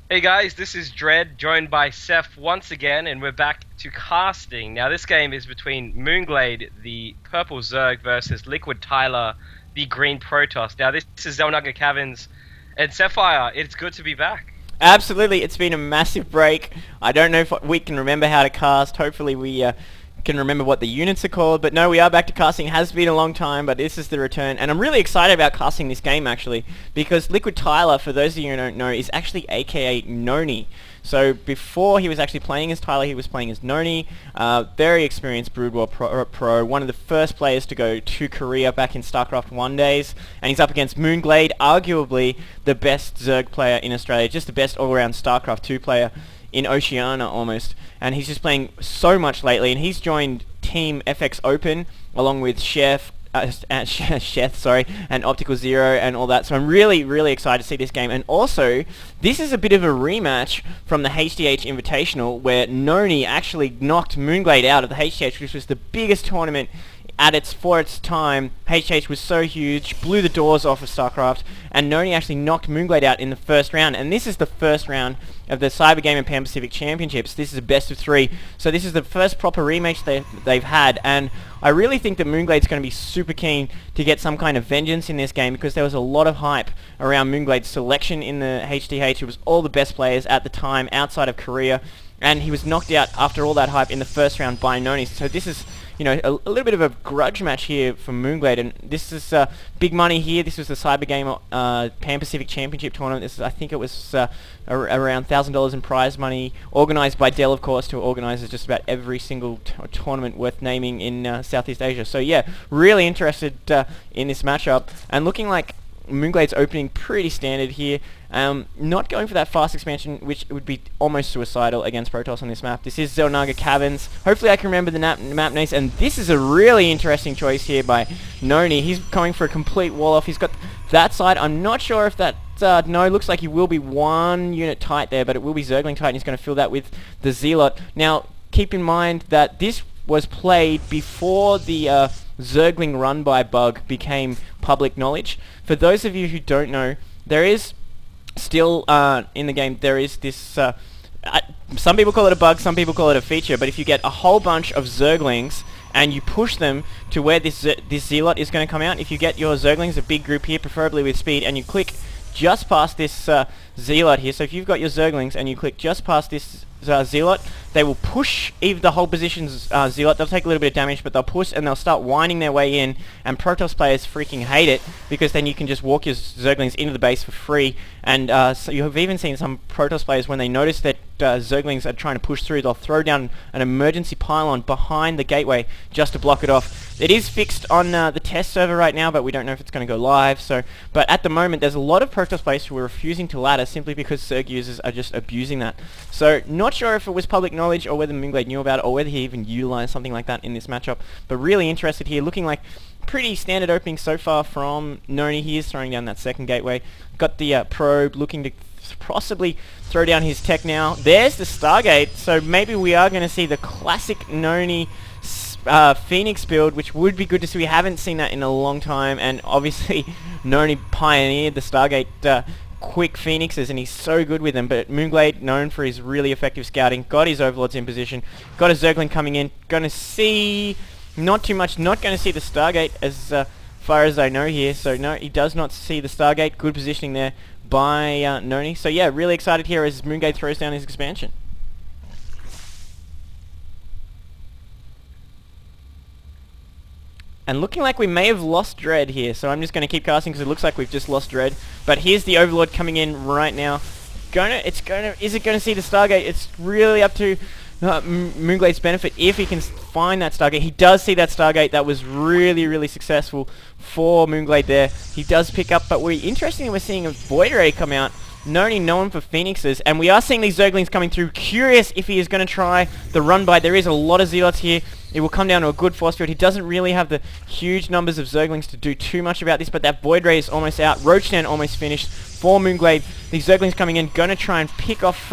Hey guys, this is Dread, joined by Seth once again, and we're back to casting. Now, this game is between mOOnGLaDe, the purple Zerg, versus LiquidTyler, the green Protoss. Now, this is Zelnaga Caverns and Sapphire. It's good to be back. Absolutely, it's been a massive break. I don't know if we can remember how to cast. Hopefully we can remember what the units are called. But no, we are back to casting. It has been a long time, but this is the return. And I'm really excited about casting this game, actually, because LiquidTyler, for those of you who don't know, is actually aka NoNy. So before he was actually playing as Tyler, he was playing as NoNy. Very experienced Brood War pro, one of the first players to go to Korea back in Starcraft 1 days. And he's up against mOOnGLaDe, arguably the best Zerg player in Australia, just the best all-around Starcraft 2 player in Oceania almost. And he's just playing so much lately, and he's joined Team FX Open along with Chef, and Optical Zero and all that. So I'm really, really excited to see this game. And also, this is a bit of a rematch from the HDH Invitational, where NoNy actually knocked mOOnGLaDe out of the HDH, which was the biggest tournament for its time. HH was so huge, blew the doors off of StarCraft, and NoNy actually knocked mOOnGLaDe out in the first round. And this is the first round of the Cyber Game and Pan Pacific Championships. This is a best of 3, so this is the first proper rematch they've had, and I really think that mOOnGLaDe's going to be super keen to get some kind of vengeance in this game, because there was a lot of hype around mOOnGLaDe's selection in the HDH. It was all the best players at the time outside of Korea, and he was knocked out after all that hype in the first round by NoNy. So this is, you know, a little bit of a grudge match here for mOOnGLaDe, and this is big money here. This was the Cyber Game Pan Pacific Championship tournament. This is, I think it was around $1,000 in prize money, organised by Dell, of course, who organises just about every single tournament worth naming in Southeast Asia. So yeah, really interested in this matchup, and looking like mOOnGLaDe's opening pretty standard here. Not going for that fast expansion, which would be almost suicidal against Protoss on this map. This is Zelnaga Caverns. Hopefully I can remember the map names, and this is a really interesting choice here by NoNy. He's going for a complete wall-off. He's got that side. I'm not sure if that... no, looks like he will be one unit tight there, but it will be Zergling tight, and he's going to fill that with the Zealot. Now, keep in mind that this was played before the Zergling run-by bug became public knowledge. For those of you who don't know, there is still in the game, there is this... some people call it a bug, some people call it a feature, but if you get a whole bunch of Zerglings and you push them to where this Zealot is going to come out, if you get your Zerglings, a big group here, preferably with speed, and you click just past this Zealot here, so if you've got your Zerglings and you click just past this Zealot, they will push either the whole position's Zealot. They'll take a little bit of damage, but they'll push and they'll start winding their way in, and Protoss players freaking hate it, because then you can just walk your Zerglings into the base for free. And so you have even seen some Protoss players, when they notice that Zerglings are trying to push through, they'll throw down an emergency pylon behind the gateway just to block it off. It is fixed on the test server right now, but we don't know if it's going to go live. So, but at the moment, there's a lot of Protoss players who are refusing to ladder simply because Zerg users are just abusing that. So, not sure if it was public knowledge or whether mOOnGLaDe knew about it, or whether he even utilized something like that in this matchup. But really interested here, looking like pretty standard opening so far from NoNy. He is throwing down that second gateway. Got the probe, looking to possibly throw down his tech now. There's the Stargate, so maybe we are going to see the classic NoNy Phoenix build, which would be good to see. We haven't seen that in a long time, and obviously NoNy pioneered the Stargate quick Phoenixes, and he's so good with them. But mOOnGLaDe, known for his really effective scouting, got his Overlords in position, got a Zergling coming in, gonna see not too much, not gonna see the Stargate as far as I know here. So no, he does not see the Stargate. Good positioning there by NoNy. So yeah, really excited here as mOOnGLaDe throws down his expansion. And looking like we may have lost Dread here, so I'm just going to keep casting because it looks like we've just lost Dread. But here's the Overlord coming in right now. Is it going to see the Stargate? It's really up to mOOnGLaDe's benefit if he can find that Stargate. He does see that Stargate. That was really, really successful for mOOnGLaDe there. He does pick up, but interestingly, we're seeing a Void Ray come out. NoNy known for Phoenixes, and we are seeing these Zerglings coming through. Curious if he is going to try the run-by. There is a lot of Zealots here. It will come down to a good force field. He doesn't really have the huge numbers of Zerglings to do too much about this, but that Void Ray is almost out. Roach Stand almost finished for mOOnGLaDe. These Zerglings coming in, going to try and pick off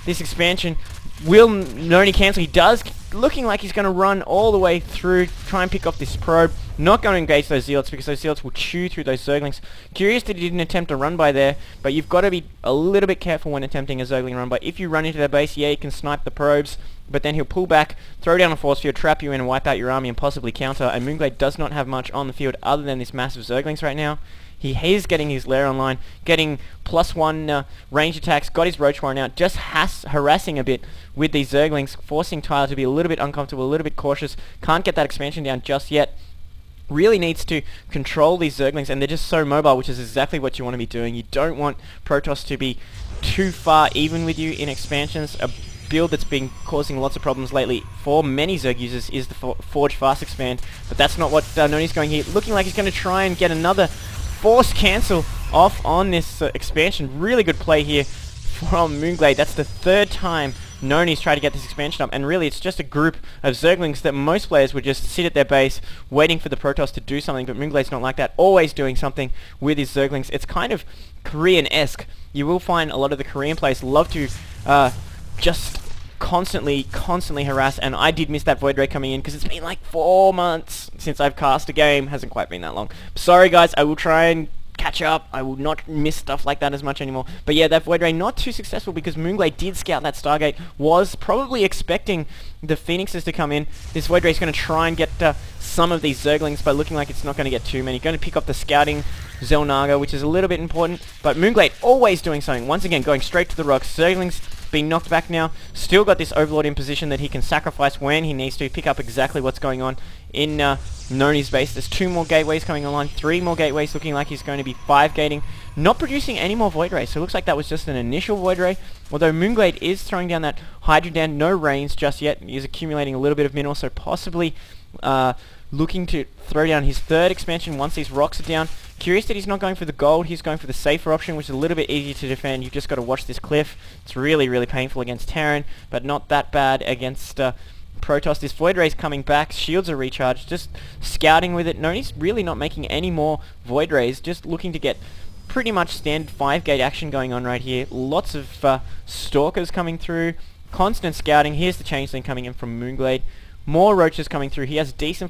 this expansion. Will NoNy cancel? He does, looking like he's going to run all the way through, try and pick off this probe. Not going to engage those zealots because those zealots will chew through those zerglings. Curious that he didn't attempt a run by there, but you've got to be a little bit careful when attempting a zergling run by. If you run into their base, yeah, you can snipe the probes, but then he'll pull back, throw down a force field, trap you in and wipe out your army and possibly counter, and mOOnGLaDe does not have much on the field other than this massive zerglings right now. He is getting his lair online, getting +1 range attacks, got his roach warren out, just harassing a bit with these zerglings, forcing Tyler to be a little bit uncomfortable, a little bit cautious, can't get that expansion down just yet. Really needs to control these zerglings, and they're just so mobile, which is exactly what you want to be doing. You don't want Protoss to be too far even with you in expansions. A build that's been causing lots of problems lately for many Zerg users is the Forge Fast Expand, but that's not what NoNy's going here. Looking like he's going to try and get another force cancel off on this expansion. Really good play here from mOOnGLaDe. That's the third time NoNy's tried to get this expansion up, and really it's just a group of zerglings that most players would just sit at their base waiting for the Protoss to do something, but mOOnGLaDe's not like that, always doing something with his zerglings. It's kind of Korean-esque. You will find a lot of the Korean players love to just constantly harass, and I did miss that Void Ray coming in because it's been like 4 months since I've cast a game. Hasn't quite been that long. Sorry guys, I will try and catch up. I will not miss stuff like that as much anymore. But yeah, that Void Ray not too successful because mOOnGLaDe did scout that Stargate, was probably expecting the Phoenixes to come in. This Void Ray is going to try and get some of these Zerglings, but looking like it's not going to get too many. Going to pick up the scouting Xel'Naga, which is a little bit important, but mOOnGLaDe always doing something. Once again, going straight to the rocks. Zerglings being knocked back now. Still got this Overlord in position that he can sacrifice when he needs to, pick up exactly what's going on in NoNy's base. There's 2 more gateways coming online, 3 more gateways, looking like he's going to be 5 gating. Not producing any more Void Rays, so it looks like that was just an initial Void Ray. Although mOOnGLaDe is throwing down that Hydra down, no rains just yet. He is accumulating a little bit of mineral, so possibly looking to throw down his 3rd expansion once these rocks are down. Curious that he's not going for the gold, he's going for the safer option, which is a little bit easier to defend. You've just got to watch this cliff. It's really painful against Terran, but not that bad against Protoss. This Void Ray's coming back, shields are recharged, just scouting with it. NoNy's really not making any more Void Rays, just looking to get pretty much standard 5-gate action going on right here. Lots of Stalkers coming through, constant scouting. Here's the Changeling coming in from mOOnGLaDe. More roaches coming through. He has decent